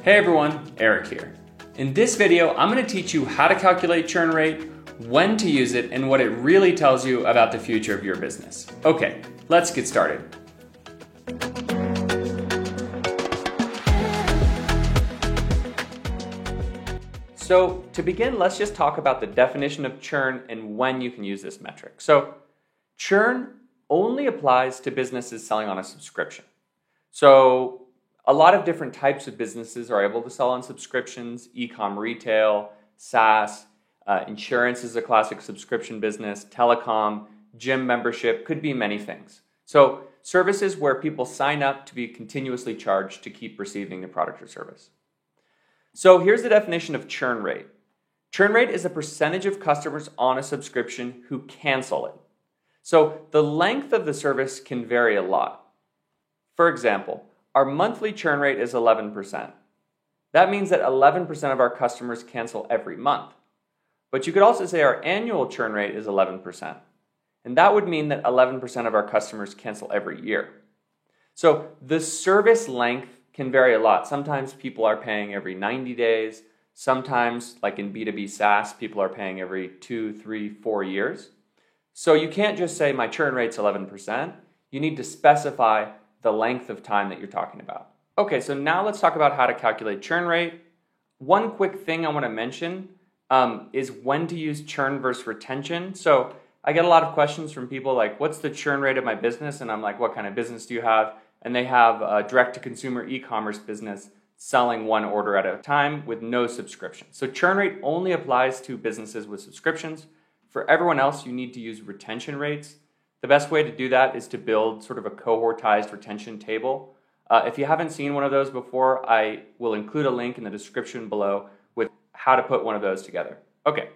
Hey everyone, Eric here. In this video, I'm going to teach you how to calculate churn rate, when to use it, and what it really tells you about the future of your business. Okay, let's get started. So to begin, let's just talk about the definition of churn and when you can use this metric. So churn only applies to businesses selling on a subscription. So a lot of different types of businesses are able to sell on subscriptions: e-com retail, SaaS, insurance is a classic subscription business, telecom, gym membership, could be many things. So services where people sign up to be continuously charged to keep receiving the product or service. So here's the definition of churn rate. Churn rate is a percentage of customers on a subscription who cancel it. So the length of the service can vary a lot. For example, our monthly churn rate is 11%. That means that 11% of our customers cancel every month. But you could also say our annual churn rate is 11%. And that would mean that 11% of our customers cancel every year. So the service length can vary a lot. Sometimes people are paying every 90 days. Sometimes, like in B2B SaaS, people are paying every 2, 3, 4 years. So you can't just say my churn rate's 11%. You need to specify the length of time that you're talking about. Okay, so now let's talk about how to calculate churn rate. One quick thing I want to mention is when to use churn versus retention. So I get a lot of questions from people like, what's the churn rate of my business? And I'm like, what kind of business do you have? And they have a direct-to-consumer e-commerce business selling one order at a time with no subscription. So churn rate only applies to businesses with subscriptions. For everyone else, you need to use retention rates. The best way to do that is to build sort of a cohortized retention table. If you haven't seen one of those before, I will include a link in the description below with how to put one of those together. Okay,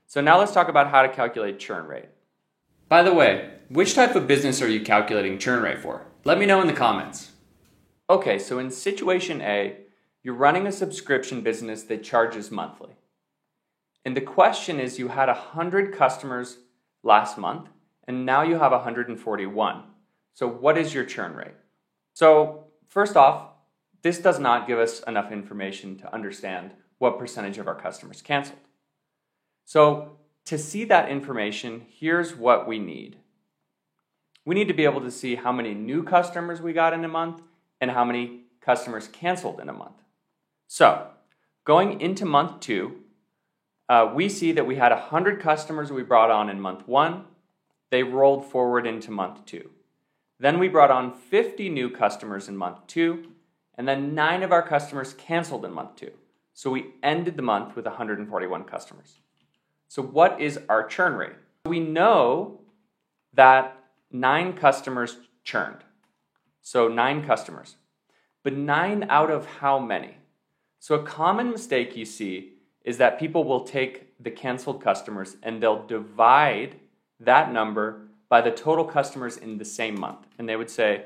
so now let's talk about how to calculate churn rate. By the way, which type of business are you calculating churn rate for? Let me know in the comments. Okay, so in situation A, you're running a subscription business that charges monthly. And the question is, you had 100 customers last month, and now you have 141. So what is your churn rate? So first off, this does not give us enough information to understand what percentage of our customers canceled. So to see that information, here's what we need. We need to be able to see how many new customers we got in a month and how many customers canceled in a month. So going into month 2, we see that we had 100 customers we brought on in month 1. They rolled forward into month 2. Then we brought on 50 new customers in month 2, and then 9 of our customers canceled in month 2. So we ended the month with 141 customers. So what is our churn rate? We know that 9 customers churned. So 9 customers. But 9 out of how many? So a common mistake you see is that people will take the canceled customers and they'll divide that number by the total customers in the same month. And they would say,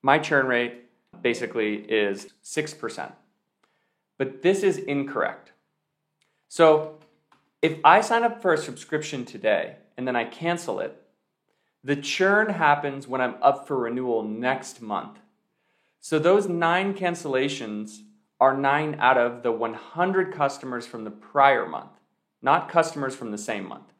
my churn rate basically is 6%. But this is incorrect. So if I sign up for a subscription today and then I cancel it, the churn happens when I'm up for renewal next month. So those 9 cancellations are 9 out of the 100 customers from the prior month, not customers from the same month.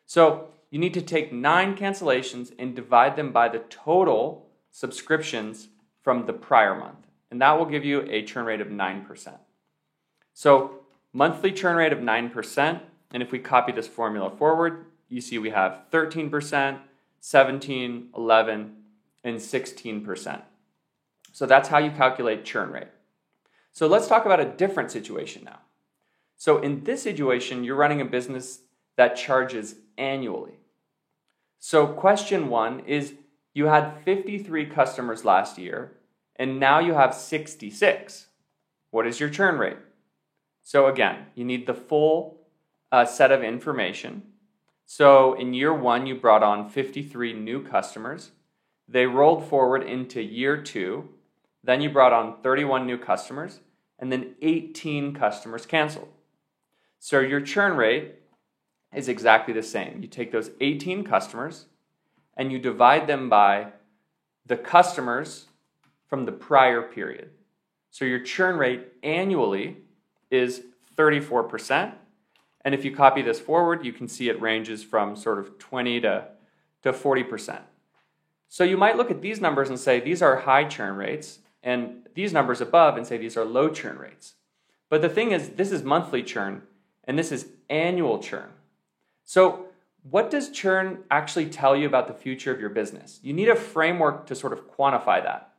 So you need to take 9 cancellations and divide them by the total subscriptions from the prior month. And that will give you a churn rate of 9%. So monthly churn rate of 9. And if we copy this formula forward, you see we have 13%, 17, 11, and 16%. So that's how you calculate churn rate. So let's talk about a different situation now. So in this situation, you're running a business that charges annually. So question 1 is, you had 53 customers last year, and now you have 66. What is your churn rate? So again, you need the full set of information. So in year 1, you brought on 53 new customers. They rolled forward into year 2. Then you brought on 31 new customers, and then 18 customers canceled. So your churn rate is exactly the same. You take those 18 customers and you divide them by the customers from the prior period. So your churn rate annually is 34%. And if you copy this forward, you can see it ranges from sort of 20 to 40%. So you might look at these numbers and say these are high churn rates, and these numbers above and say these are low churn rates. But the thing is, this is monthly churn, and this is annual churn. So what does churn actually tell you about the future of your business? You need a framework to sort of quantify that.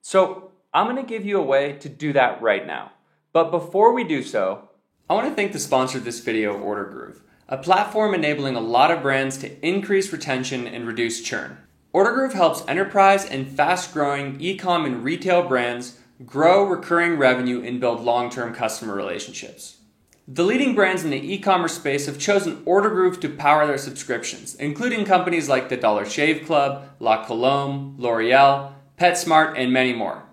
So I'm going to give you a way to do that right now. But before we do so, I want to thank the sponsor of this video, OrderGroove, a platform enabling a lot of brands to increase retention and reduce churn. OrderGroove helps enterprise and fast-growing e-com and retail brands grow recurring revenue and build long-term customer relationships. The leading brands in the e-commerce space have chosen OrderGroove to power their subscriptions, including companies like the Dollar Shave Club, La Colombe, L'Oreal, PetSmart, and many more.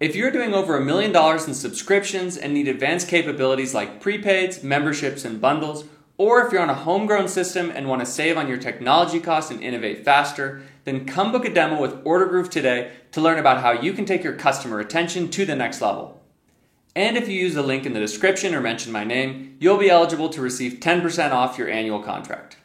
If you're doing over $1 million in subscriptions and need advanced capabilities like prepaids, memberships, and bundles, or if you're on a homegrown system and want to save on your technology costs and innovate faster, then come book a demo with OrderGroove today to learn about how you can take your customer retention to the next level. And if you use the link in the description or mention my name, you'll be eligible to receive 10% off your annual contract.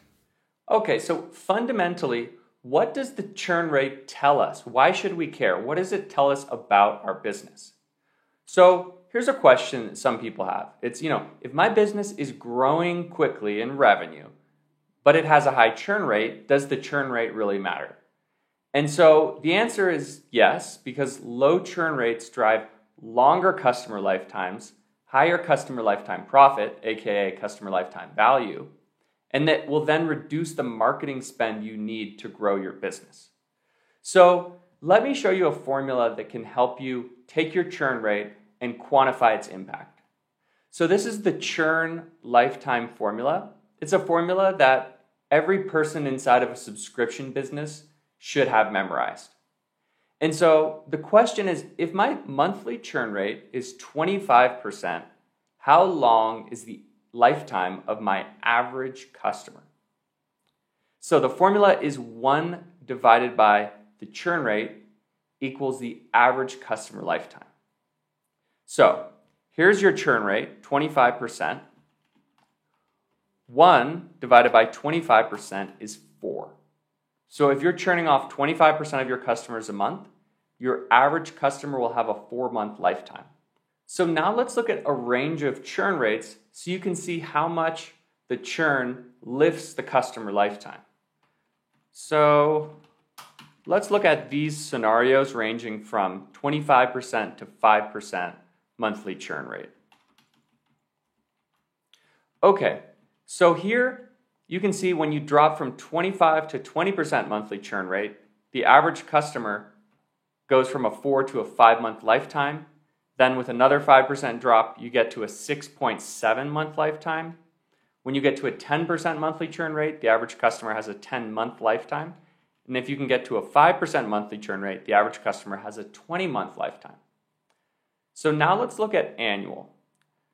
Okay, so fundamentally, what does the churn rate tell us? Why should we care? What does it tell us about our business? So here's a question that some people have. It's, if my business is growing quickly in revenue, but it has a high churn rate, does the churn rate really matter? And so the answer is yes, because low churn rates drive longer customer lifetimes, higher customer lifetime profit, aka customer lifetime value, and that will then reduce the marketing spend you need to grow your business. So let me show you a formula that can help you take your churn rate and quantify its impact. So this is the churn lifetime formula. It's a formula that every person inside of a subscription business should have memorized. And so the question is, if my monthly churn rate is 25%, how long is the lifetime of my average customer? So the formula is 1 divided by the churn rate equals the average customer lifetime. So here's your churn rate, 25%. 1 divided by 25% is 4. So if you're churning off 25% of your customers a month, your average customer will have a 4-month lifetime. So now let's look at a range of churn rates so you can see how much the churn lifts the customer lifetime. So let's look at these scenarios ranging from 25% to 5% monthly churn rate. Okay, so here you can see when you drop from 25 to 20% monthly churn rate, the average customer goes from a 4 to a 5-month lifetime. Then with another 5% drop, you get to a 6.7 month lifetime. When you get to a 10% monthly churn rate, the average customer has a 10-month lifetime. And if you can get to a 5% monthly churn rate, the average customer has a 20-month lifetime. So now let's look at annual.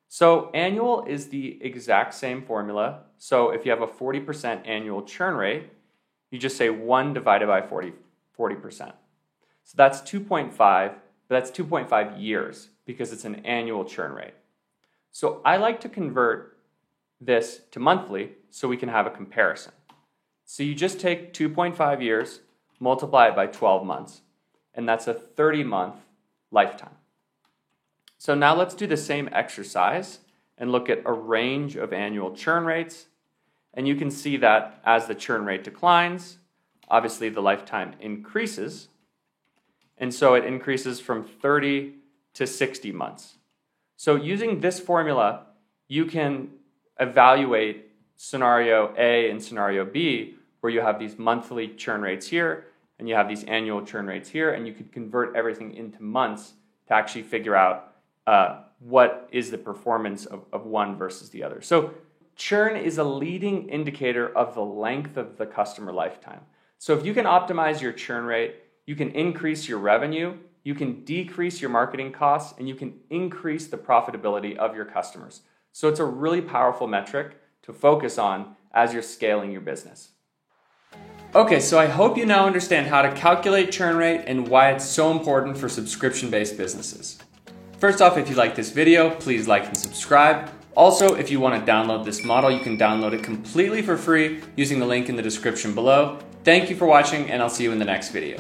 So annual is the exact same formula. So if you have a 40% annual churn rate, you just say 1 divided by 40%. So that's 2.5, but that's 2.5 years because it's an annual churn rate. So I like to convert this to monthly so we can have a comparison. So you just take 2.5 years, multiply it by 12 months, and that's a 30-month lifetime. So now let's do the same exercise and look at a range of annual churn rates. And you can see that as the churn rate declines, obviously the lifetime increases. And so it increases from 30 to 60 months. So using this formula, you can evaluate scenario A and scenario B, where you have these monthly churn rates here, and you have these annual churn rates here, and you could convert everything into months to actually figure out what is the performance of one versus the other. So churn is a leading indicator of the length of the customer lifetime. So if you can optimize your churn rate, you can increase your revenue, you can decrease your marketing costs, and you can increase the profitability of your customers. So it's a really powerful metric to focus on as you're scaling your business. Okay, so I hope you now understand how to calculate churn rate and why it's so important for subscription-based businesses. First off, if you like this video, please like and subscribe. Also, if you want to download this model, you can download it completely for free using the link in the description below. Thank you for watching, and I'll see you in the next video.